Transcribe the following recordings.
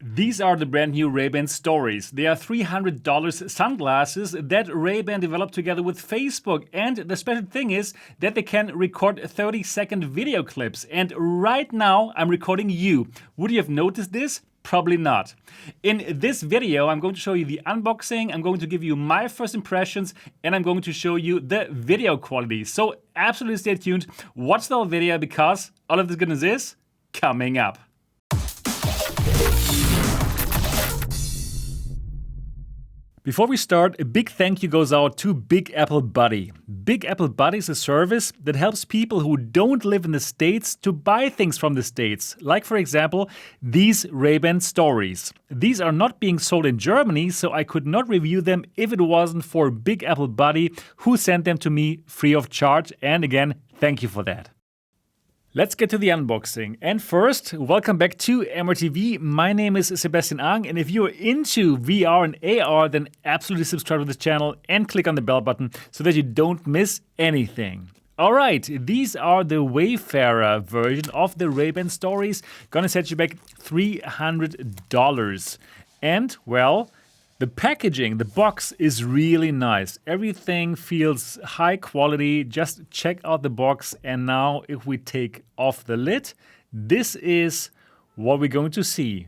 These are the brand new Ray-Ban Stories. They are $300 sunglasses that Ray-Ban developed together with Facebook. And the special thing is that they can record 30-second video clips. And right now, I'm recording you. Would you have noticed this? Probably not. In this video, I'm going to show you the unboxing, I'm going to give you my first impressions, and I'm going to show you the video quality. So absolutely stay tuned, watch the whole video because all of this goodness is coming up. Before we start, a big thank you goes out to Big Apple Buddy. Big Apple Buddy is a service that helps people who don't live in the States to buy things from the States. Like, for example, these Ray-Ban Stories. These are not being sold in Germany, so I could not review them if it wasn't for Big Apple Buddy, who sent them to me free of charge. And again, thank you for that. Let's get to the unboxing. And first, welcome back to MRTV. My name is Sebastian Ang, and if you're into VR and AR, then absolutely subscribe to this channel and click on the bell button so that you don't miss anything. All right, these are the Wayfarer version of the Ray-Ban Stories. Gonna set you back $300. And, well, the packaging, the box is really nice. Everything feels high quality. Just check out the box. And now if we take off the lid, this is what we're going to see.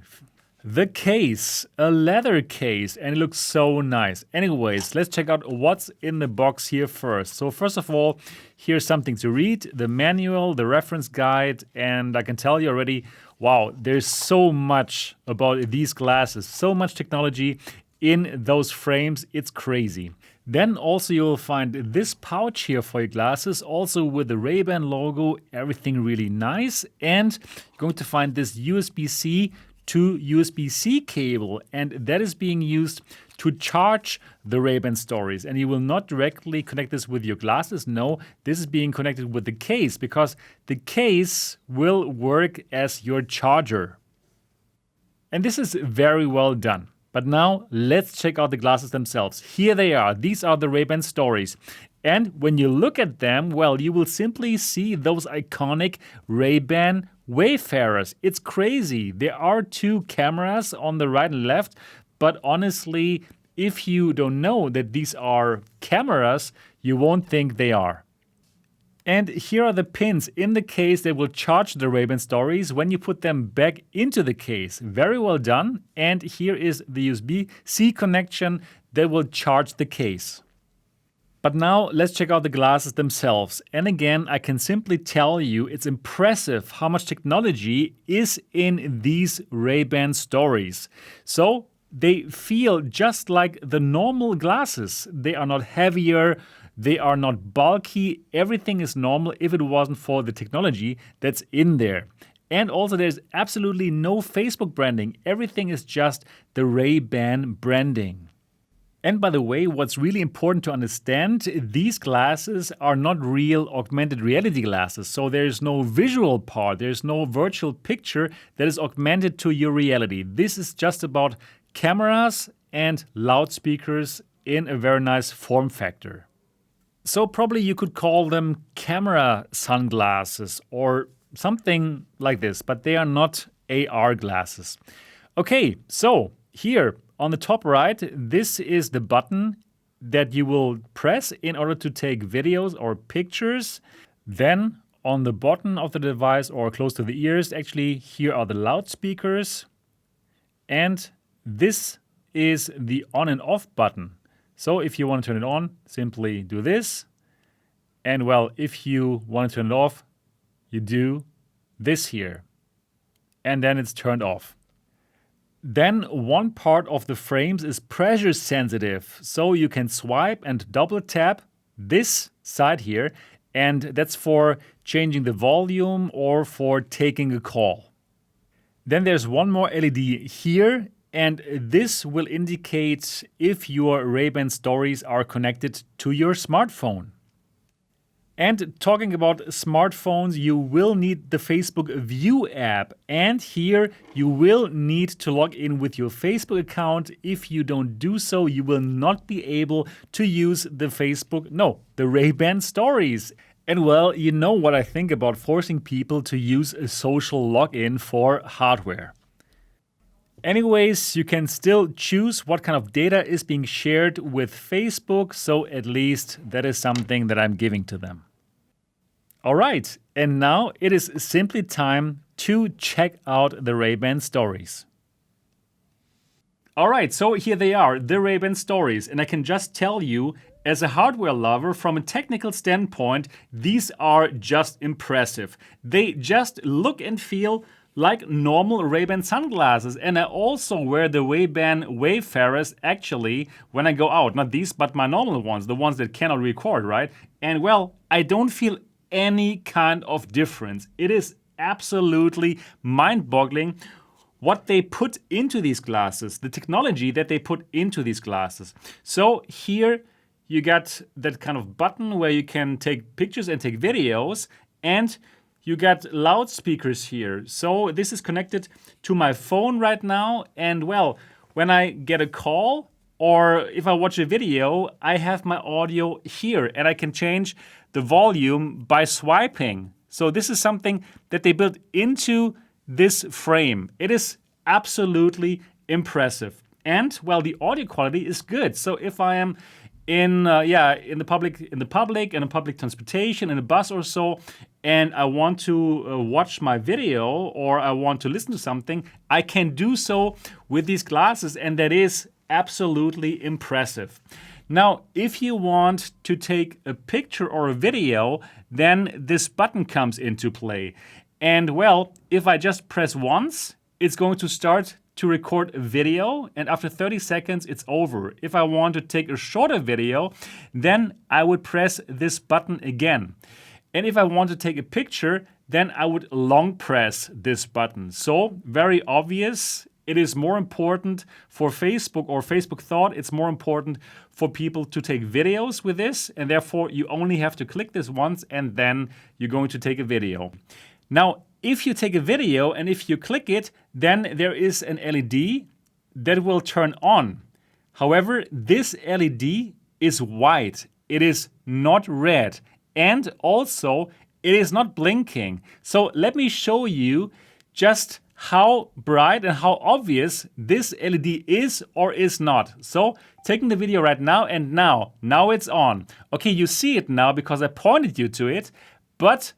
The case, a leather case, and it looks so nice. Anyways, let's check out what's in the box here first. So first of all, here's something to read, the manual, the reference guide, and I can tell you already, wow, there's so much about these glasses, so much technology in those frames, it's crazy. Then also you'll find this pouch here for your glasses, also with the Ray-Ban logo, everything really nice. And you're going to find this USB-C to USB-C cable, and that is being used to charge the Ray-Ban Stories. And you will not directly connect this with your glasses. No, this is being connected with the case because the case will work as your charger. And this is very well done. But now let's check out the glasses themselves. Here they are. These are the Ray-Ban Stories. And when you look at them, well, you will simply see those iconic Ray-Ban Wayfarers. It's crazy. There are two cameras on the right and left, but honestly, if you don't know that these are cameras, you won't think they are. And here are the pins in the case that will charge the Ray-Ban Stories when you put them back into the case. Very well done. And here is the USB-C connection that will charge the case. But now let's check out the glasses themselves. And again, I can simply tell you it's impressive how much technology is in these Ray-Ban Stories. So they feel just like the normal glasses. They are not heavier. They are not bulky. Everything is normal if it wasn't for the technology that's in there. And also there's absolutely no Facebook branding. Everything is just the Ray-Ban branding. And by the way, what's really important to understand, these glasses are not real augmented reality glasses. So there's no visual part, there's no virtual picture that is augmented to your reality. This is just about cameras and loudspeakers in a very nice form factor. So probably you could call them camera sunglasses or something like this, but they are not AR glasses. Okay, so here on the top right, this is the button that you will press in order to take videos or pictures. Then on the bottom of the device or close to the ears, actually, here are the loudspeakers. And this is the on and off button. So if you want to turn it on, simply do this. And well, if you want to turn it off, you do this here. And then it's turned off. Then one part of the frames is pressure sensitive. So you can swipe and double tap this side here. And that's for changing the volume or for taking a call. Then there's one more LED here. And this will indicate if your Ray-Ban Stories are connected to your smartphone. And talking about smartphones, you will need the Facebook View app. And here you will need to log in with your Facebook account. If you don't do so, you will not be able to use the Ray-Ban Stories. And well, you know what I think about forcing people to use a social login for hardware. Anyways, you can still choose what kind of data is being shared with Facebook, so at least that is something that I'm giving to them. All right, and now it is simply time to check out the Ray-Ban stories. All right, so here they are, the Ray-Ban stories, and I can just tell you, as a hardware lover, from a technical standpoint, these are just impressive. They just look and feel like normal Ray-Ban sunglasses, and I also wear the Ray-Ban Wayfarers actually when I go out. Not these, but my normal ones, the ones that cannot record, right? And well, I don't feel any kind of difference. It is absolutely mind-boggling what they put into these glasses, the technology that they put into these glasses. So here you got that kind of button where you can take pictures and take videos, and you got loudspeakers here. So this is connected to my phone right now, and well, when I get a call or if I watch a video, I have my audio here and I can change the volume by swiping. So this is something that they built into this frame. It is absolutely impressive. And well, the audio quality is good. So if I am in the public and in public transportation, in a bus or so, and I want to watch my video or I want to listen to something, I can do so with these glasses, and that is absolutely impressive. Now, if you want to take a picture or a video, then this button comes into play. And well, if I just press once, it's going to start to record a video, and after 30 seconds, it's over. If I want to take a shorter video, then I would press this button again. And if I want to take a picture, then I would long press this button. So, very obvious, it is more important for Facebook, or Facebook thought it's more important for people to take videos with this, and therefore you only have to click this once and then you're going to take a video. Now, if you take a video and if you click it, then there is an LED that will turn on. However, this LED is white. It is not red. And also, it is not blinking. So let me show you just how bright and how obvious this LED is or is not. So taking the video right now, and now it's on. Okay, you see it now because I pointed you to it, but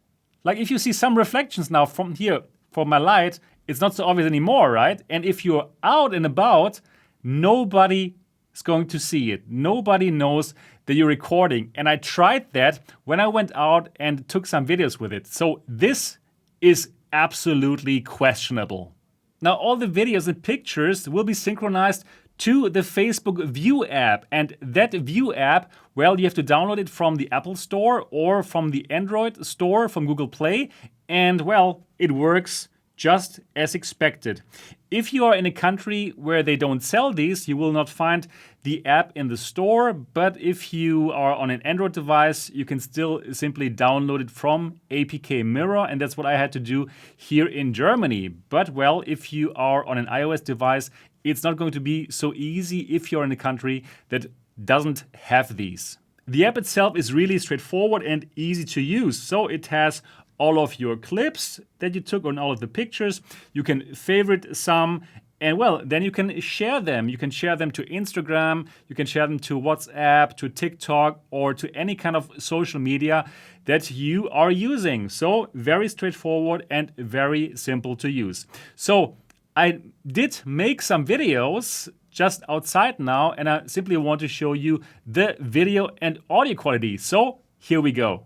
like if you see some reflections now from here, from my light, it's not so obvious anymore, right? And if you're out and about, nobody is going to see it. Nobody knows that you're recording. And I tried that when I went out and took some videos with it. So this is absolutely questionable. Now all the videos and pictures will be synchronized to the Facebook View app. And that View app, well, you have to download it from the Apple Store or from the Android Store from Google Play. And well, it works just as expected. If you are in a country where they don't sell these, you will not find the app in the store. But if you are on an Android device, you can still simply download it from APK Mirror. And that's what I had to do here in Germany. But well, if you are on an iOS device, it's not going to be so easy if you're in a country that doesn't have these. The app itself is really straightforward and easy to use. So it has all of your clips that you took on all of the pictures. You can favorite some, and well, then you can share them. You can share them to Instagram, you can share them to WhatsApp, to TikTok, or to any kind of social media that you are using. So very straightforward and very simple to use. So I did make some videos just outside now, and I simply want to show you the video and audio quality. So here we go.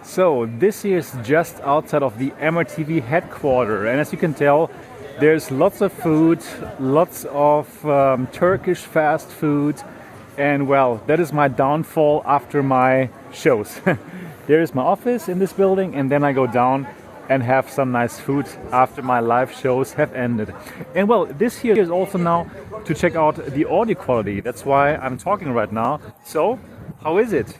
So this here is just outside of the MRTV headquarters, and as you can tell, there's lots of food, lots of Turkish fast food, and well, that is my downfall after my shows. There is my office in this building, and then I go down and have some nice food after my live shows have ended. And well, this here is also now to check out the audio quality. That's why I'm talking right now. So, how is it?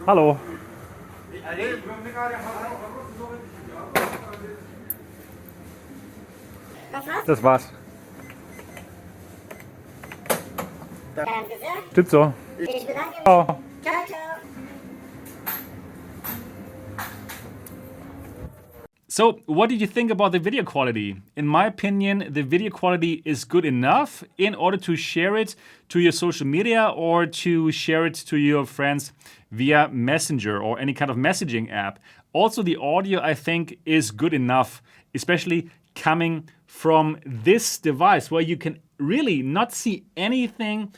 Hallo. Das war's. Tut so. Ciao. So, what did you think about the video quality? In my opinion, the video quality is good enough in order to share it to your social media or to share it to your friends via Messenger or any kind of messaging app. Also, the audio, I think, is good enough, especially coming from this device where you can really not see anything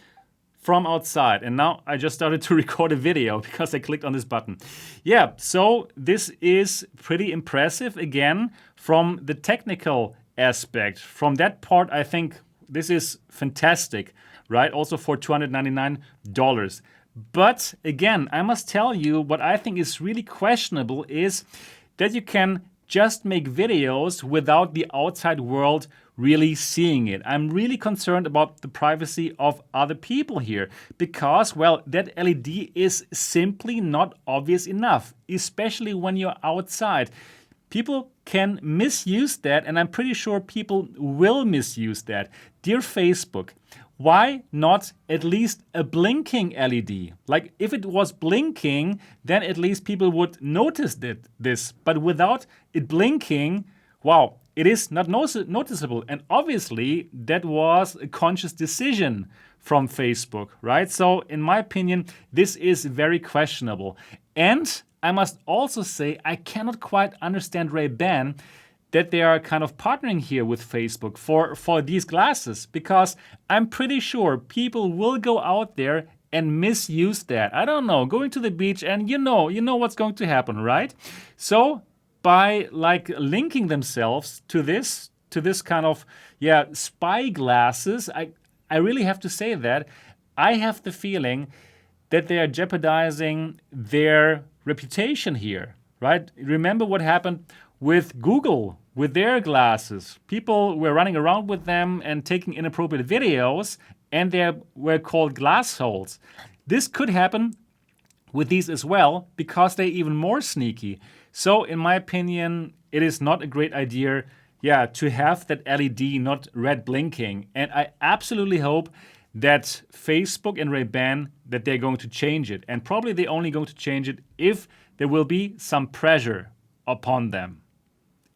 from outside. And now I just started to record a video because I clicked on this button. Yeah, so this is pretty impressive again from the technical aspect. From that part, I think this is fantastic, right? Also for $299. But again, I must tell you what I think is really questionable is that you can just make videos without the outside world really seeing it. I'm really concerned about the privacy of other people here because, well, that LED is simply not obvious enough, especially when you're outside. People can misuse that, and I'm pretty sure people will misuse that. Dear Facebook, why not at least a blinking LED? Like if it was blinking, then at least people would notice this. But without it blinking, wow, it is not noticeable. And obviously that was a conscious decision from Facebook, right? So in my opinion, this is very questionable. And I must also say, I cannot quite understand Ray-Ban that they are kind of partnering here with Facebook for these glasses, because I'm pretty sure people will go out there and misuse that. I don't know, going to the beach and you know what's going to happen, right? So by like linking themselves to this kind of spy glasses, I really have to say that I have the feeling that they are jeopardizing their reputation here, right? Remember what happened with Google, with their glasses. People were running around with them and taking inappropriate videos, and they were called glass holes. This could happen with these as well, because they're even more sneaky. So in my opinion, it is not a great idea, to have that LED not red blinking. And I absolutely hope that Facebook and Ray-Ban, that they're going to change it. And probably they're only going to change it if there will be some pressure upon them.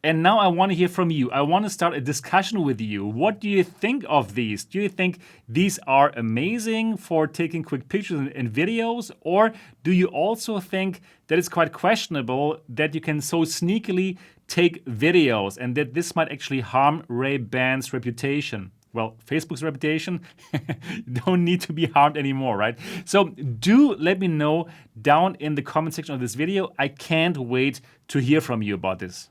And now I want to hear from you. I want to start a discussion with you. What do you think of these? Do you think these are amazing for taking quick pictures and videos? Or do you also think that it's quite questionable that you can so sneakily take videos and that this might actually harm Ray-Ban's reputation? Well, Facebook's reputation don't need to be harmed anymore, right? So do let me know down in the comment section of this video. I can't wait to hear from you about this.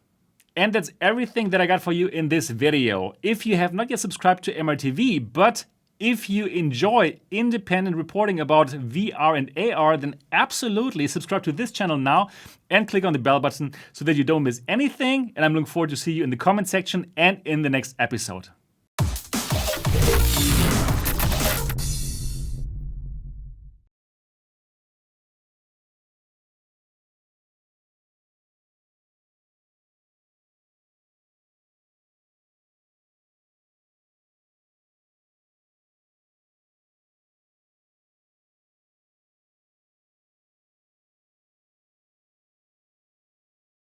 And that's everything that I got for you in this video. If you have not yet subscribed to MRTV, but if you enjoy independent reporting about VR and AR, then absolutely subscribe to this channel now and click on the bell button so that you don't miss anything. And I'm looking forward to see you in the comment section and in the next episode.